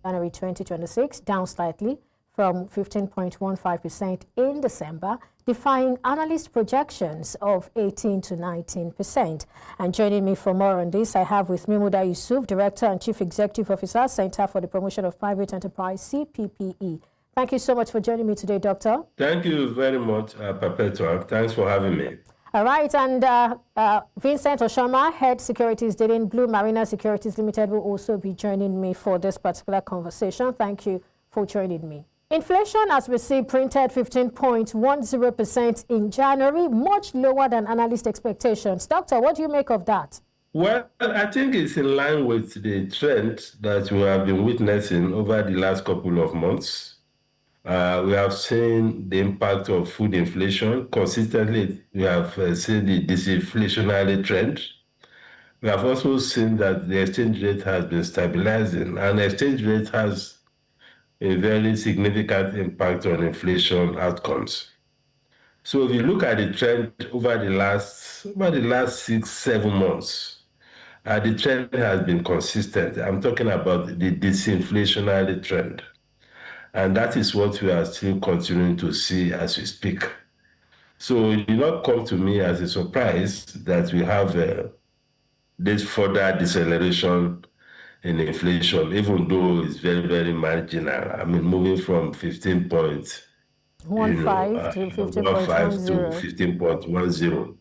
January 2026, down slightly from 15.15% in December, defying analyst projections of 18 to 19%. And joining me for more on this, I have with me Muda Yusuf, Director and Chief Executive Officer, Center for the Promotion of Private Enterprise, CPPE. Thank you so much for joining me today, Doctor. Thank you very much, Perpetua. Thanks for having me. All right, and Vincent Oshoma, Head Securities Dealing, Blue Marina Securities Limited, will also be joining me for this particular conversation. Thank you for joining me. Inflation, as we see, printed 15.10% in January, much lower than analyst expectations. Doctor, what do you make of that? Well, I think it's in line with the trend that we have been witnessing over the last couple of months. We have seen the impact of food inflation. Consistently, we have seen the disinflationary trend. We have also seen that the exchange rate has been stabilizing, and the exchange rate has a very significant impact on inflation outcomes. So if you look at the trend over the last 6-7 months, the trend has been consistent. I'm talking about the disinflationary trend. And that is what we are still continuing to see as we speak. So it did not come to me as a surprise that we have this further deceleration in inflation, even though it's very, very marginal. I mean, moving from 15 point, 15 to 15.10,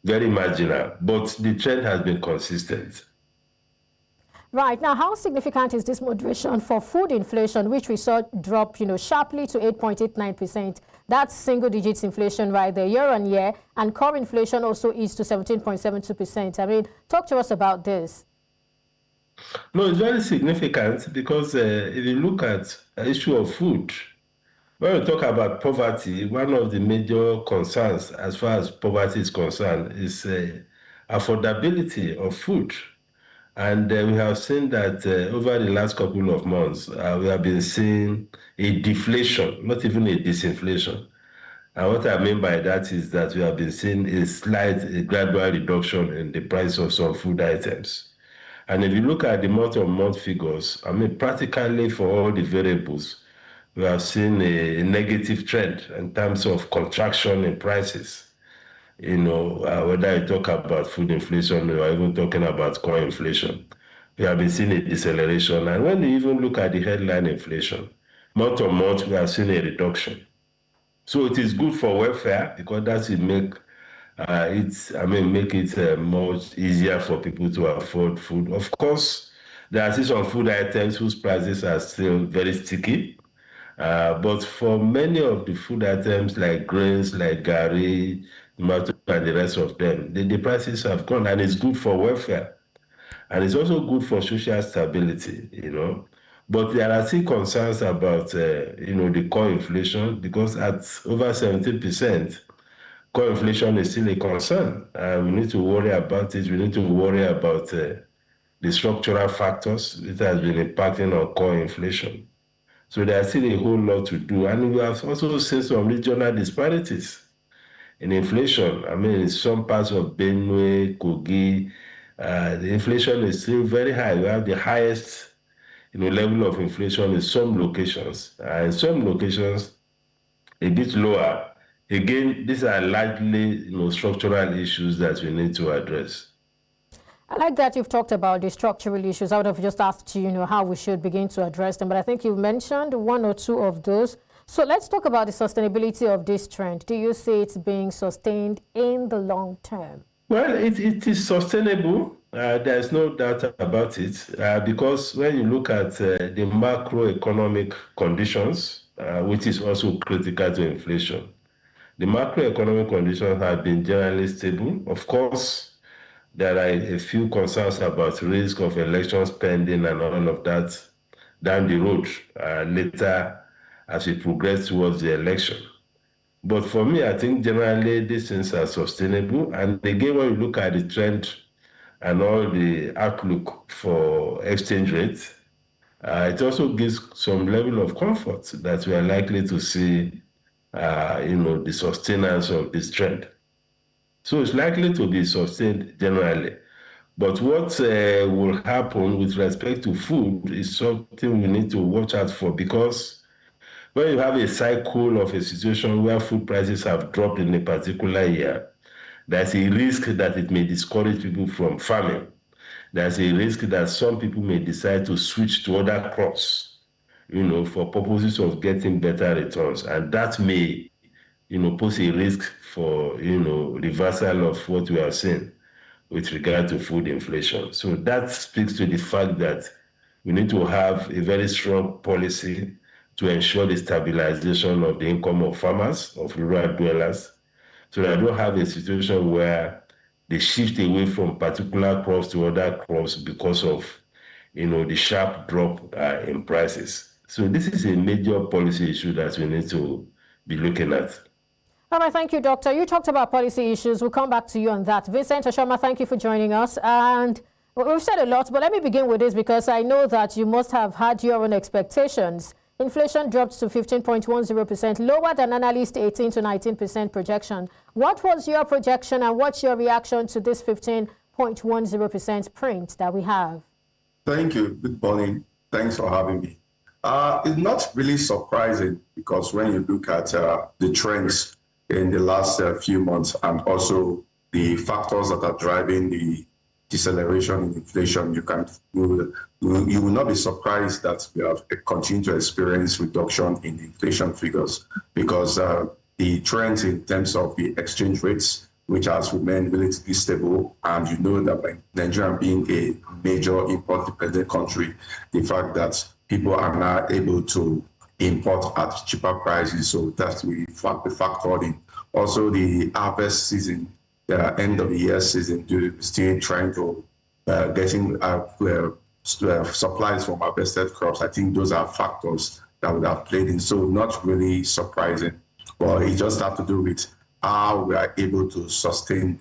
very marginal. But the trend has been consistent. Right. Now, how significant is this moderation for food inflation, which we saw drop, sharply to 8.89%? That's single digits inflation right there year on year, and core inflation also is to 17.72%. I mean, talk to us about this. No, it's very significant because if you look at the issue of food, when we talk about poverty, one of the major concerns as far as poverty is concerned is affordability of food. And we have seen that over the last couple of months, we have been seeing a deflation, not even a disinflation. And what I mean by that is that we have been seeing a gradual reduction in the price of some food items. And if you look at the month-on-month figures, I mean, practically for all the variables, we have seen a negative trend in terms of contraction in prices. Whether you talk about food inflation or even talking about core inflation, we have been seeing a deceleration. And when you even look at the headline inflation, month on month, we have seen a reduction. So it is good for welfare because that will make it much easier for people to afford food. Of course, there are still some food items whose prices are still very sticky. But for many of the food items like grains, like gari, tomato, and the rest of them, the prices have gone, and it's good for welfare. And it's also good for social stability, But there are still concerns about, the core inflation, because at over 17%, core inflation is still a concern. We need to worry about it. We need to worry about the structural factors that has been impacting on core inflation. So there's still a whole lot to do. And we have also seen some regional disparities in inflation. I mean, in some parts of Benue, Kogi, the inflation is still very high. We have the highest level of inflation in some locations. In some locations, a bit lower. Again, these are largely structural issues that we need to address. I like that you've talked about the structural issues. I would have just asked you, how we should begin to address them, but I think you've mentioned one or two of those. So let's talk about the sustainability of this trend. Do you see it being sustained in the long term? Well, it is sustainable. There's no doubt about it, because when you look at the macroeconomic conditions, which is also critical to inflation, the macroeconomic conditions have been generally stable. Of course, there are a few concerns about risk of election spending and all of that down the road later as we progress towards the election. But for me, I think generally these things are sustainable. And again, when you look at the trend and all the outlook for exchange rates, it also gives some level of comfort that we are likely to see, the sustenance of this trend. So it's likely to be sustained generally. But what will happen with respect to food is something we need to watch out for, because when you have a cycle of a situation where food prices have dropped in a particular year, there's a risk that it may discourage people from farming. There's a risk that some people may decide to switch to other crops, for purposes of getting better returns. And that may, pose a risk for, reversal of what we are seeing with regard to food inflation. So that speaks to the fact that we need to have a very strong policy to ensure the stabilization of the income of farmers, of rural dwellers, so that I don't have a situation where they shift away from particular crops to other crops because of, the sharp drop in prices. So this is a major policy issue that we need to be looking at. All right, thank you, Doctor. You talked about policy issues. We'll come back to you on that. Vincent Oshoma, thank you for joining us. And we've said a lot, but let me begin with this because I know that you must have had your own expectations. Inflation dropped to 15.10%, lower than analyst 18 to 19% projection. What was your projection and what's your reaction to this 15.10% print that we have? Thank you. Good morning. Thanks for having me. It's not really surprising because when you look at the trends in the last few months and also the factors that are driving the deceleration in inflation, you will not be surprised that we have continued to experience reduction in inflation figures because the trends in terms of the exchange rates, which has remained relatively stable, and you know that by Nigeria being a major import-dependent country, the fact that people are now able to import at cheaper prices, so that's really factored in. Also, the harvest season, the end of the year season, still trying to getting supplies from harvested crops. I think those are factors that would have played in. So not really surprising, but it just has to do with how we are able to sustain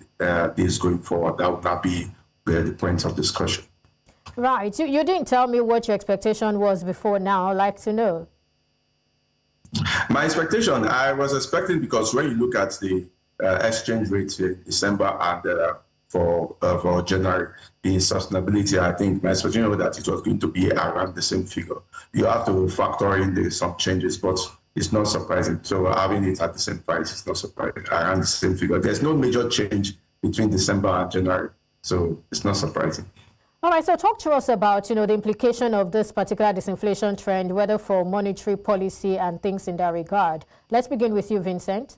this going forward. That would not be the point of discussion. Right. You didn't tell me what your expectation was before now. I'd like to know. My expectation, I was expecting, because when you look at the exchange rate in December and for January, the sustainability, I think my expectation was that it was going to be around the same figure. You have to factor in some changes, but it's not surprising. So having it at the same price is not surprising, around the same figure. There's no major change between December and January, so it's not surprising. All right, so talk to us about, the implication of this particular disinflation trend, whether for monetary policy and things in that regard. Let's begin with you, Vincent.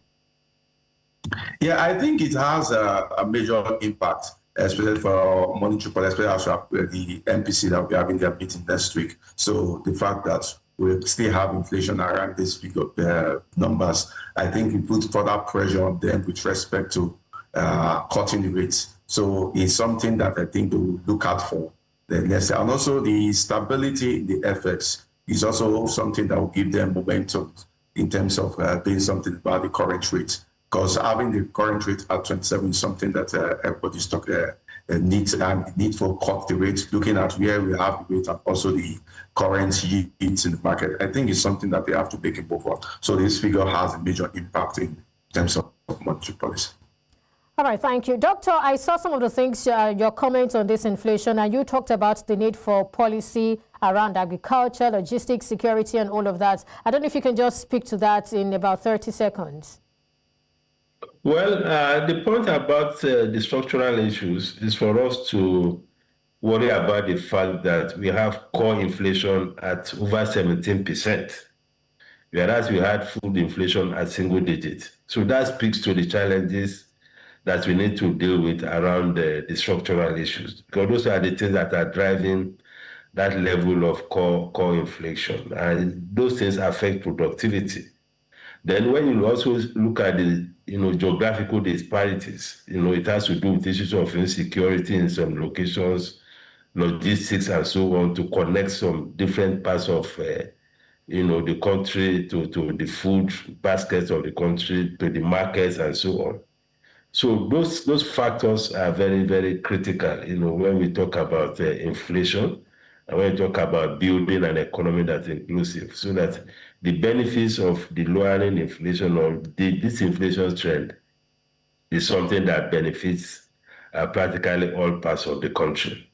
Yeah, I think it has a major impact, especially for monetary policy, especially the MPC that we have in their meeting next week. So the fact that we still have inflation around these figure numbers, I think it puts further pressure on them with respect to cutting rates. So it's something that I think they will look out for the next year. And also the stability in the FX is also something that will give them momentum in terms of doing something about the current rate. Because having the current rate at 27 is something that everybody's talking needs, and the need for cut the rate, looking at where we have the rate and also the current yields in the market. I think it's something that they have to make a move on. So this figure has a major impact in terms of monetary policy. All right, thank you. Doctor, I saw some of the things, your comments on this inflation, and you talked about the need for policy around agriculture, logistics, security, and all of that. I don't know if you can just speak to that in about 30 seconds. Well, the point about the structural issues is for us to worry about the fact that we have core inflation at over 17%, whereas we had food inflation at single digits. So that speaks to the challenges that we need to deal with around the structural issues, because those are the things that are driving that level of core inflation, and those things affect productivity. Then when you also look at the geographical disparities, it has to do with issues of insecurity in some locations, logistics and so on, to connect some different parts of the country to the food baskets of the country, to the markets and so on. So those factors are very, very critical, when we talk about inflation and when we talk about building an economy that's inclusive, so that the benefits of the lowering inflation or this inflation trend is something that benefits practically all parts of the country.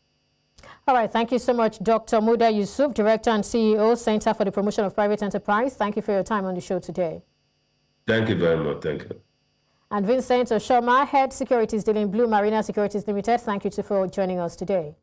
All right, thank you so much, Dr. Muda Yusuf, Director and CEO, Center for the Promotion of Private Enterprise. Thank you for your time on the show today. Thank you very much. Thank you. And Vincent Oshoma, Head Securities Dealing, Blue Marina Securities Limited. Thank you too for joining us today.